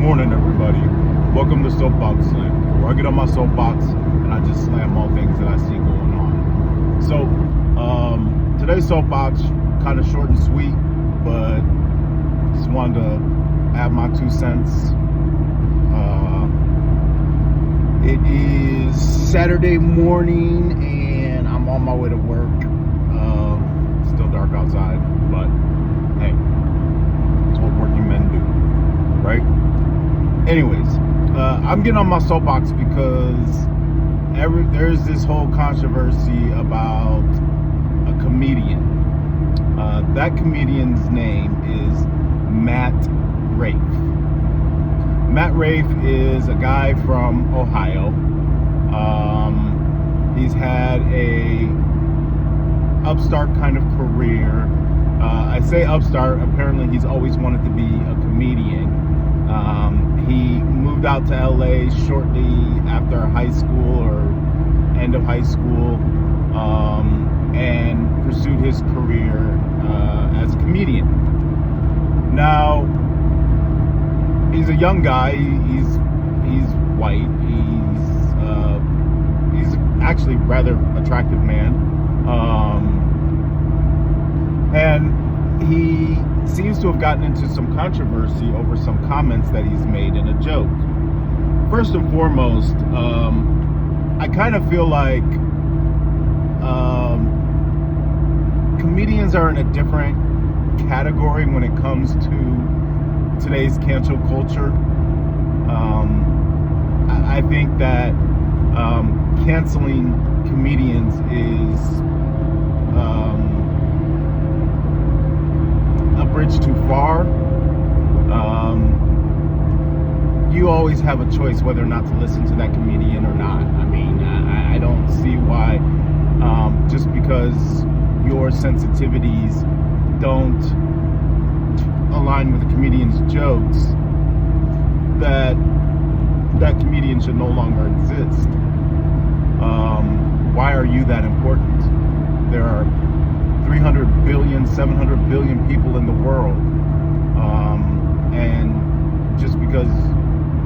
morning, everybody. Welcome to SoapBox Slam, where I get on my soapbox and I just slam all things that I see going on. So, today's soapbox, kind of short and sweet, but just wanted to add my 2 cents. It is Saturday morning and I'm on my way to work. Still dark outside, but hey, it's what working men do, right? Anyways, I'm getting on my soapbox because there's this whole controversy about a comedian. That comedian's name is Matt Rife. Matt Rife is a guy from Ohio. He's had a upstart kind of career. I say upstart, apparently he's always wanted to be a comedian. He moved out to LA shortly after high school or end of high school, and pursued his career as a comedian. Now, he's a young guy. He's white. He's actually a rather attractive man, and he seems to have gotten into some controversy over some comments that he's made in a joke. First and foremost, I kind of feel like comedians are in a different category when it comes to today's cancel culture. I think that canceling comedians is a bridge too far. You always have a choice whether or not to listen to that comedian or not. I mean, I don't see why just because your sensitivities don't align with the comedian's jokes that comedian should no longer exist. Why are you that important? There are 300 billion, 700 billion people in the world, and just because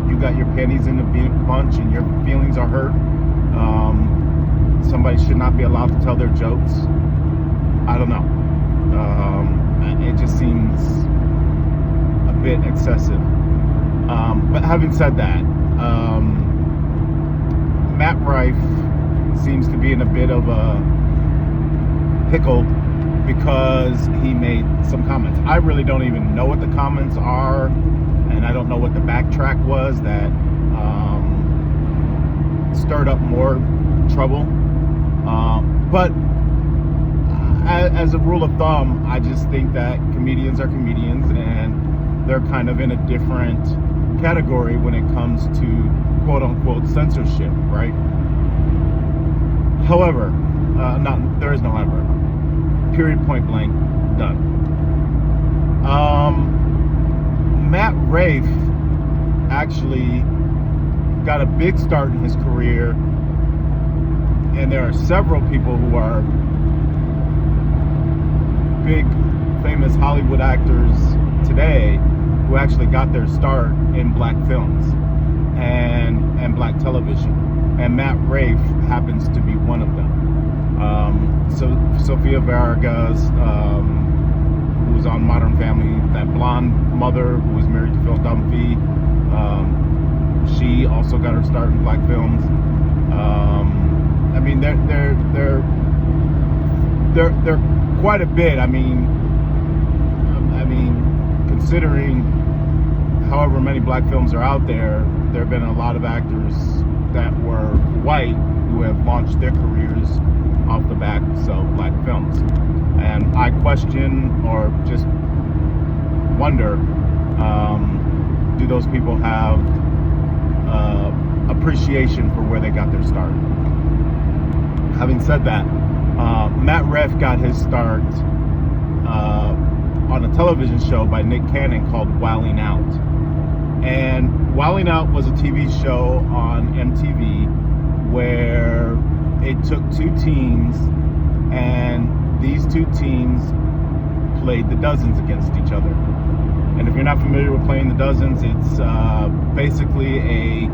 you got your panties in a bunch and your feelings are hurt, somebody should not be allowed to tell their jokes. I don't know. It just seems a bit excessive. But having said that, Matt Rife seems to be in a bit of a pickle because he made some comments. I really don't even know what the comments are, and I don't know what the backtrack was that stirred up more trouble. But as a rule of thumb, I just think that comedians are comedians, and they're kind of in a different category when it comes to quote-unquote censorship, right? However, there is no however. Period, point blank, done. Matt Rife actually got a big start in his career, and there are several people who are big, famous Hollywood actors today who actually got their start in black films and black television, and Matt Rife happens to be one of them. So Sofia Vergara's, who was on Modern Family, that blonde mother who was married to Phil Dunphy, she also got her start in black films. I mean, they're quite a bit. I mean, considering however many black films are out there, there have been a lot of actors that were white who have launched their careers off the backs of black films. And I question or just wonder, do those people have appreciation for where they got their start? Having said that, Matt Rife got his start on a television show by Nick Cannon called Wilding Out. And Wilding Out was a TV show on MTV where it took 2 teams, and these 2 teams played the dozens against each other. And if you're not familiar with Playing the Dozens, it's basically a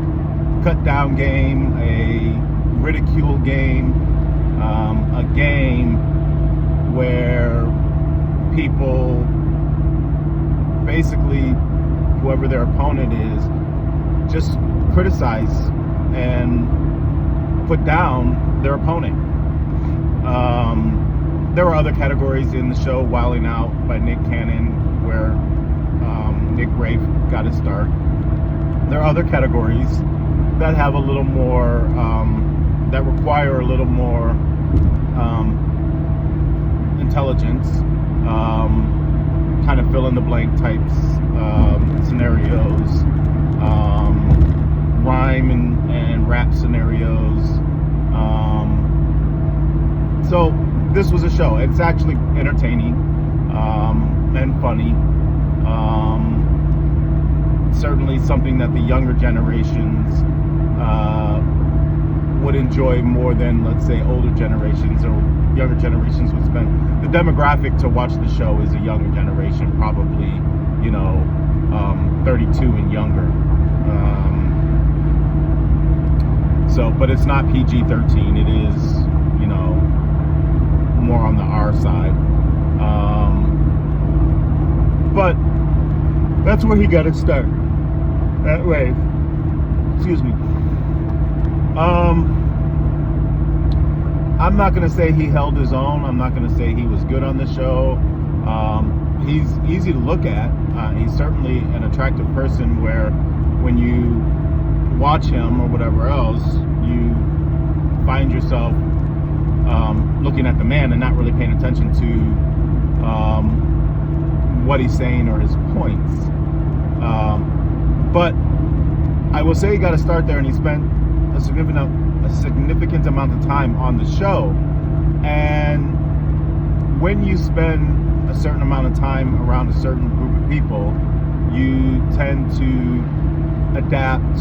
cut down game, a ridicule game, a game where people basically, whoever their opponent is, just criticize and put down their opponent. There were other categories in the show, Wilding Out by Nick Cannon, where Nick Rife got his start. There are other categories that have a little more, that require a little more intelligence, kind of fill in the blank types, scenarios, rhyme and rap scenarios. So this was a show. It's actually entertaining and funny. Certainly something that the younger generations would enjoy more than, let's say, older generations or younger generations would spend. The demographic to watch the show is a younger generation, probably, 32 and younger. But it's not PG-13. It is, more on the R side. But that's where he got his start. That way. Excuse me. I'm not going to say he held his own. I'm not going to say he was good on the show. He's easy to look at. He's certainly an attractive person where when you watch him or whatever else, you find yourself looking at the man and not really paying attention to what he's saying or his points. But I will say he got to start there, and he spent a significant amount of time on the show. And when you spend a certain amount of time around a certain group of people, you tend to adapt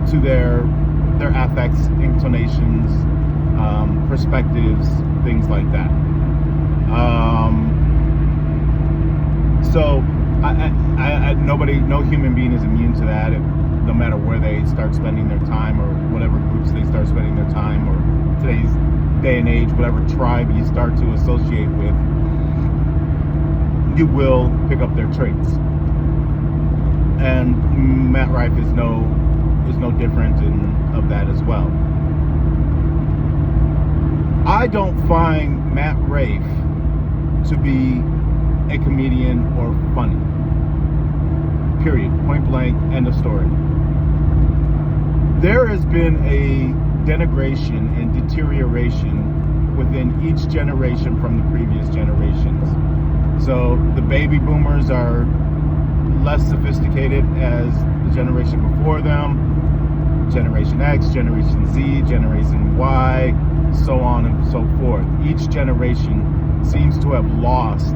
to their affects, inclinations, perspectives, things like that. So no human being is immune to that. No matter where they start spending their time or whatever groups they start spending their time, or today's day and age, whatever tribe you start to associate with, you will pick up their traits. And Matt Rife is no different of that as well. I don't find Matt Rife to be a comedian or funny. Period. Point blank. End of story. There has been a denigration and deterioration within each generation from the previous generations. So the baby boomers are less sophisticated as the generation before them. Generation X, Generation Z, Generation Y, so on and so forth. Each generation seems to have lost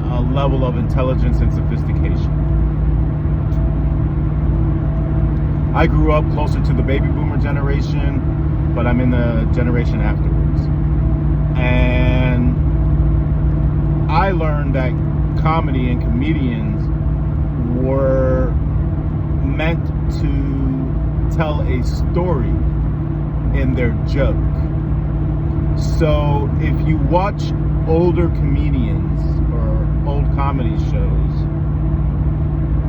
a level of intelligence and sophistication. I grew up closer to the baby boomer generation, but I'm in the generation afterwards. And I learned that comedy and comedians were meant to tell a story in their joke. So if you watch older comedians or old comedy shows,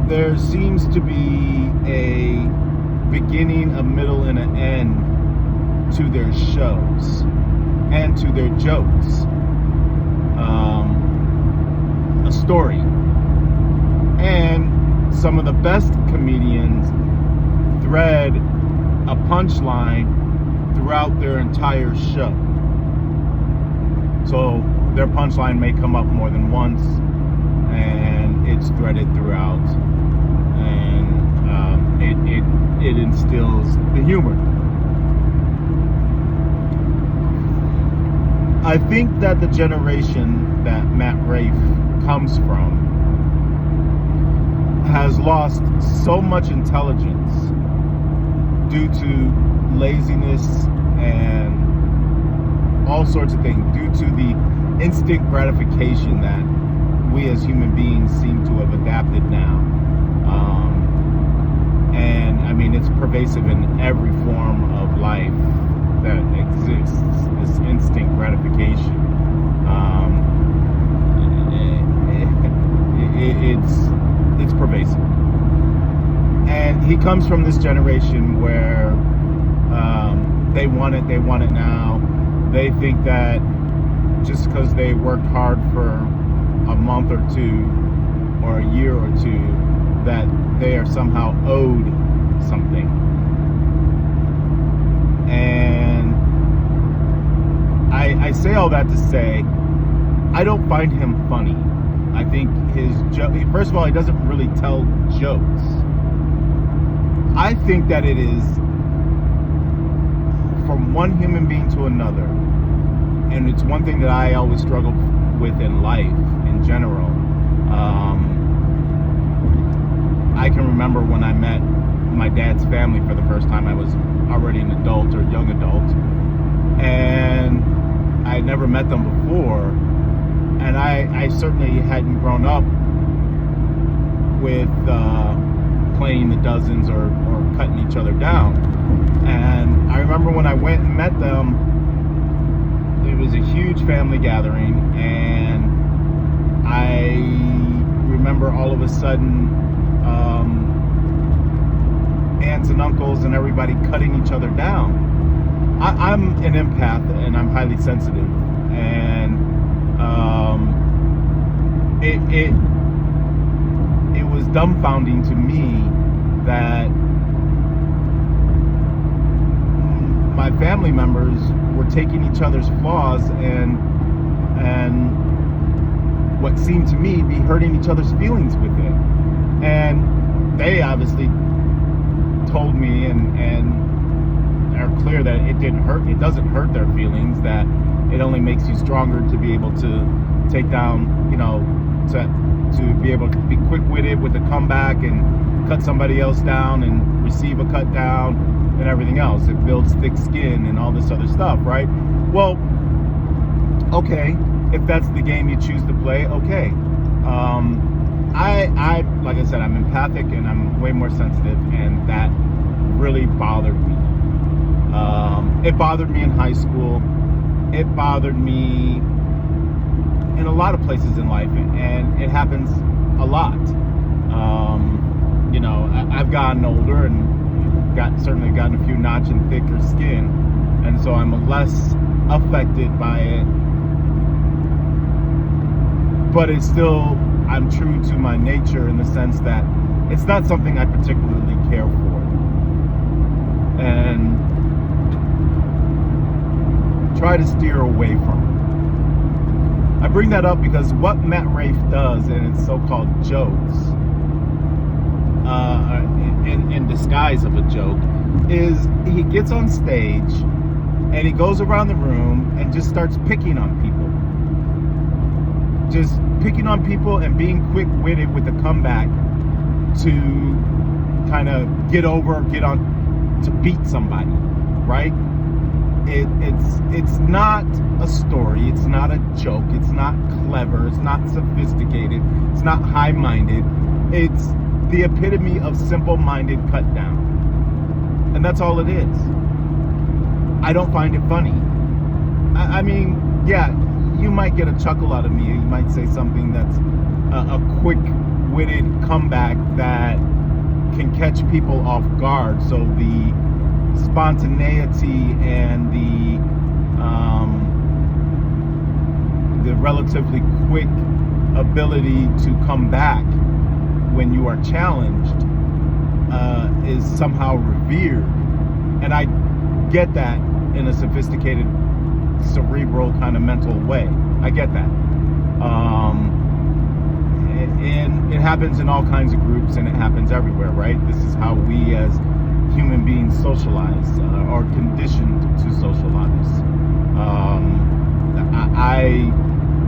there seems to be a beginning, a middle, and an end to their shows and to their jokes. A story. And some of the best comedians thread a punchline throughout their entire show. So their punchline may come up more than once, and it's threaded throughout, and it instills the humor. I think that the generation that Matt Rife comes from has lost so much intelligence due to laziness and all sorts of things, due to the instant gratification that we as human beings seem to have adapted now. And I mean, it's pervasive in every form of life that exists, this instant gratification. It's pervasive. And he comes from this generation where they want it now. They think that just because they worked hard for a month or two or a year or two, that they are somehow owed something. And I say all that to say, I don't find him funny. I think his joke, first of all, he doesn't really tell jokes. I think that it is from one human being to another, and it's one thing that I always struggle with in life in general. I can remember when I met my dad's family for the first time. I was already an adult or young adult, and I had never met them before, and I certainly hadn't grown up with playing the dozens or cutting each other down. And I remember when I went and met them, it was a huge family gathering, and I remember all of a sudden aunts and uncles and everybody cutting each other down. I'm an empath and I'm highly sensitive, and it was dumbfounding to me that my family members were taking each other's flaws and what seemed to me be hurting each other's feelings with it. And they obviously told me and are clear that it doesn't hurt their feelings, that it only makes you stronger to be able to take down, to be able to be quick-witted with a comeback and cut somebody else down and receive a cut down and everything else. It builds thick skin and all this other stuff, right? Well, okay, if that's the game you choose to play, okay. I like I said, I'm empathic and I'm way more sensitive, and that really bothered me. It bothered me in high school. It bothered me in a lot of places in life, and it happens a lot. I've gotten older and certainly gotten a few notch and thicker skin, and so I'm less affected by it. But it's still, I'm true to my nature in the sense that it's not something I particularly care for. And try to steer away from it. I bring that up because what Matt Rife does in his so-called jokes, in disguise of a joke, is he gets on stage and he goes around the room and just starts picking on people. Just picking on people and being quick-witted with a comeback to kind of get on to beat somebody, right? It's not a story, it's not a joke, it's not clever, it's not sophisticated, it's not high-minded. It's the epitome of simple-minded cut down, and that's all it is. I don't find it funny. I mean, yeah, you might get a chuckle out of me. You might say something that's a quick-witted comeback that can catch people off guard. So the spontaneity and the relatively quick ability to come back when you are challenged is somehow revered. And I get that in a sophisticated, cerebral kind of mental way. I get that. And it happens in all kinds of groups, and it happens everywhere, right? This is how we as human beings socialize, or conditioned to socialize. I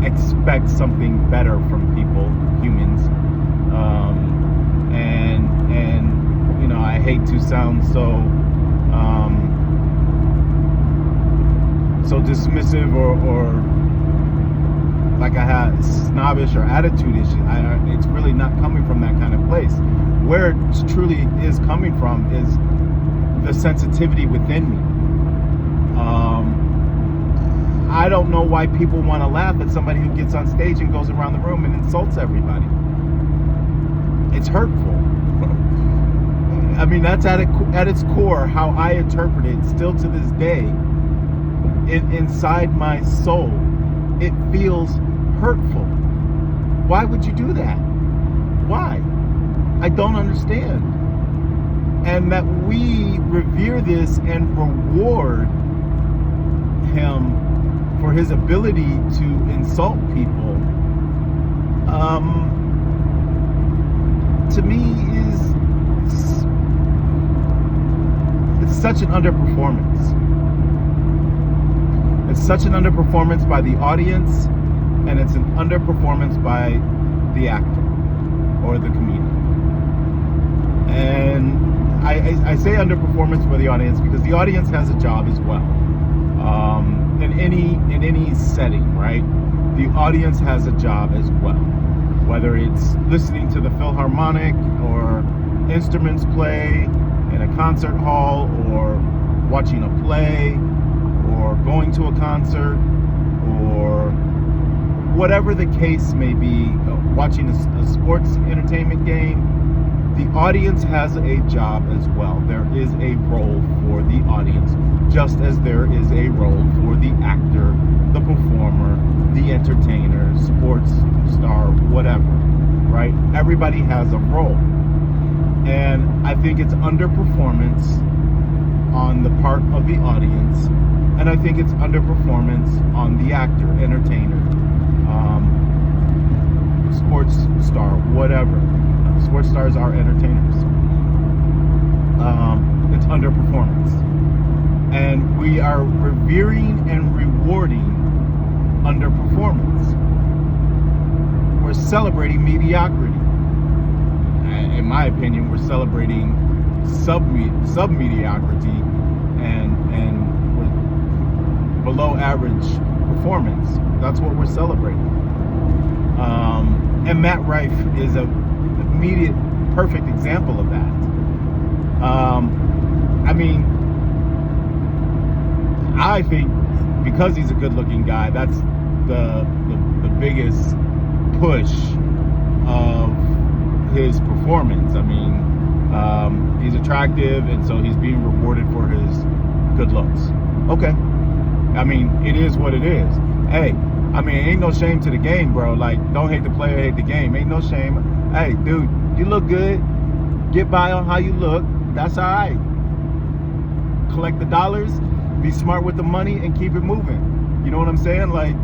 expect something better from people, humans, and I hate to sound so dismissive or like I had snobbish or attitude issues. It's really not coming from that kind of place. Where it truly is coming from is the sensitivity within me. I don't know why people want to laugh at somebody who gets on stage and goes around the room and insults everybody. It's hurtful. I mean, that's at its core how I interpret it still to this day. Inside my soul, it feels hurtful. Why would you do that? Why? I don't understand. And that we revere this and reward him for his ability to insult people, to me it's such an underperformance. It's such an underperformance by the audience, and it's an underperformance by the actor or the comedian. And I say underperformance by the audience because the audience has a job as well. In any setting, right? The audience has a job as well. Whether it's listening to the Philharmonic or instruments play in a concert hall, or watching a play, or going to a concert, or whatever the case may be, watching a sports entertainment game, the audience has a job as well. There is a role for the audience, just as there is a role for the actor, the performer, the entertainer, sports star, whatever, right? Everybody has a role. And I think it's underperformance on the part of the audience, and I think it's underperformance on the actor, entertainer, sports star, whatever. Sports stars are entertainers. It's underperformance. And we are revering and rewarding underperformance. We're celebrating mediocrity. In my opinion, we're celebrating sub-mediocrity and below average performance. That's what we're celebrating. And Matt Rife is a immediate perfect example of that. I mean, I think because he's a good-looking guy, that's the biggest push of his performance. I mean, he's attractive, and so he's being rewarded for his good looks. Okay. I mean, it is what it is. Hey, I mean, ain't no shame to the game, bro. Like, don't hate the player, hate the game. Ain't no shame. Hey, dude, you look good. Get by on how you look. That's all right. Collect the dollars, be smart with the money, and keep it moving. You know what I'm saying? Like,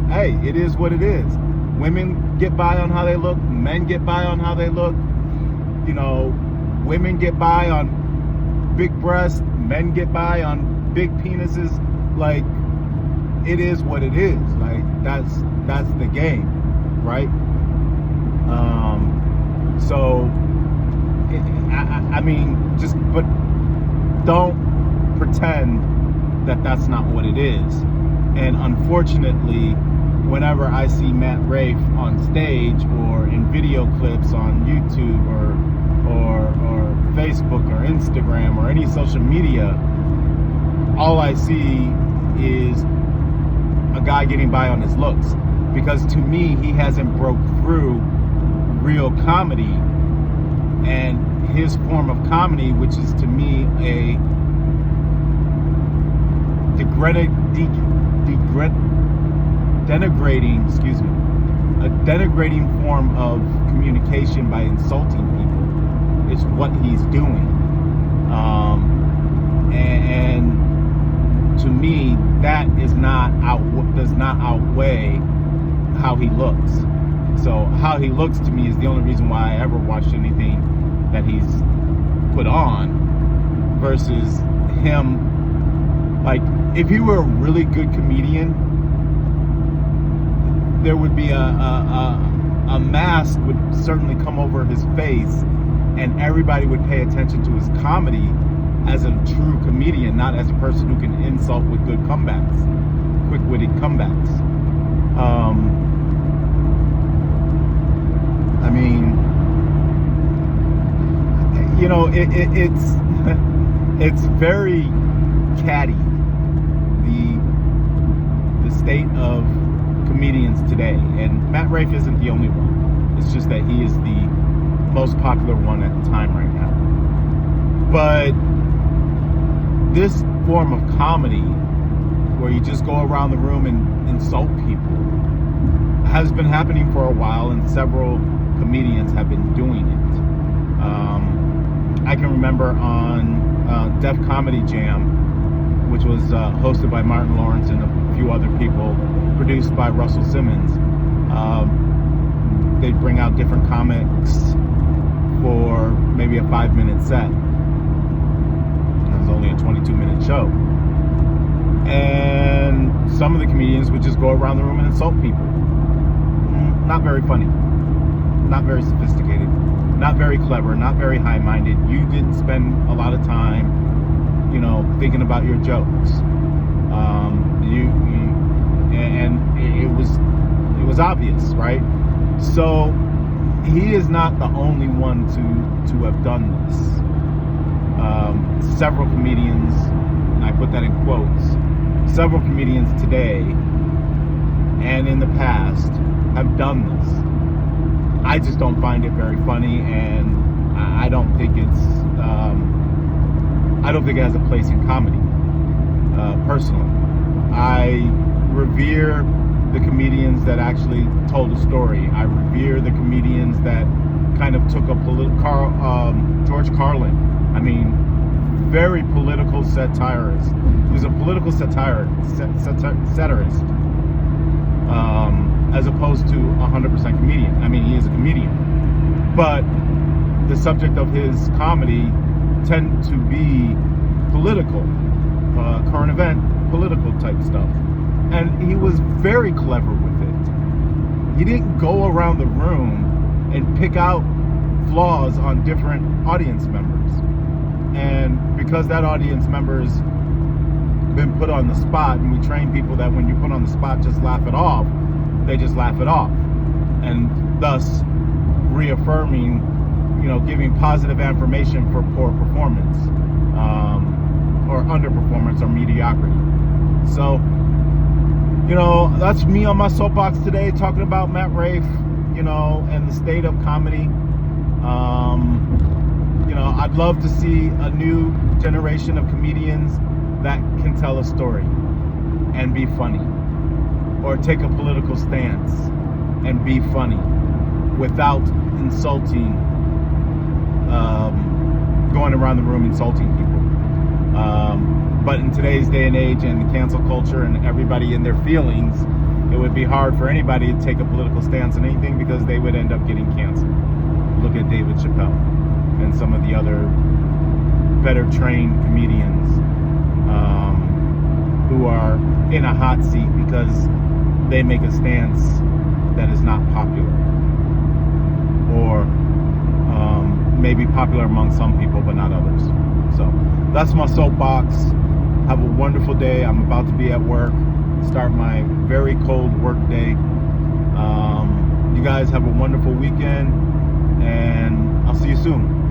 hey, it is what it is. Women get by on how they look. Men get by on how they look. You know, women get by on big breasts. Men get by on big penises. Like, it is what it is. Like, that's the game, right? So I mean, but don't pretend that that's not what it is. And unfortunately, whenever I see Matt Rife on stage or in video clips on YouTube or Facebook or Instagram or any social media, all I see is a guy getting by on his looks. Because to me, he hasn't broke through real comedy, and his form of comedy, which is to me a denigrating form of communication by insulting people, is what he's doing. And to me, that does not outweigh how he looks. So how he looks to me is the only reason why I ever watched anything that he's put on, versus him. Like, if he were a really good comedian, there would be a mask would certainly come over his face, and everybody would pay attention to his comedy as a true comedian, not as a person who can insult with good comebacks, quick-witted comebacks. it's it's very catty, the state of comedians today, and Matt Rife isn't the only one. It's just that he is the most popular one at the time right now. But this form of comedy, where you just go around the room and insult people, has been happening for a while, and several comedians have been doing it. I can remember on Def Comedy Jam, which was hosted by Martin Lawrence and a few other people, produced by Russell Simmons. They'd bring out different comics for maybe a 5-minute set. It was only a 22-minute show. And some of the comedians would just go around the room and insult people. Not very funny. Not very sophisticated. Not very clever. Not very high-minded. You didn't spend a lot of time, thinking about your jokes. It was obvious, right? So he is not the only one to have done this. Several comedians, and I put that in quotes, several comedians today and in the past have done this. I just don't find it very funny, and I don't think it has a place in comedy. Personally, I revere the comedians that actually told a story. I revere the comedians that kind of took a George Carlin. I mean, very political satirist. He was a political satirist, as opposed to 100% comedian. I mean, he is a comedian, but the subject of his comedy tend to be political, current event, political type stuff. And he was very clever with it. He didn't go around the room and pick out flaws on different audience members. And because that audience member's been put on the spot, and we train people that when you put on the spot, just laugh it off, they just laugh it off. And thus reaffirming, giving positive affirmation for poor performance, or underperformance or mediocrity. So, that's me on my soapbox today, talking about Matt Rife, and the state of comedy. I'd love to see a new generation of comedians that can tell a story and be funny, or take a political stance and be funny without insulting, going around the room insulting people. But in today's day and age, and the cancel culture and everybody in their feelings, it would be hard for anybody to take a political stance on anything, because they would end up getting canceled. Look at David Chappelle and some of the other better trained comedians who are in a hot seat because they make a stance that is not popular, or maybe popular among some people but not others. So that's my soapbox. Have a wonderful day. I'm about to be at work, start my very cold work day. You guys have a wonderful weekend, and I'll see you soon.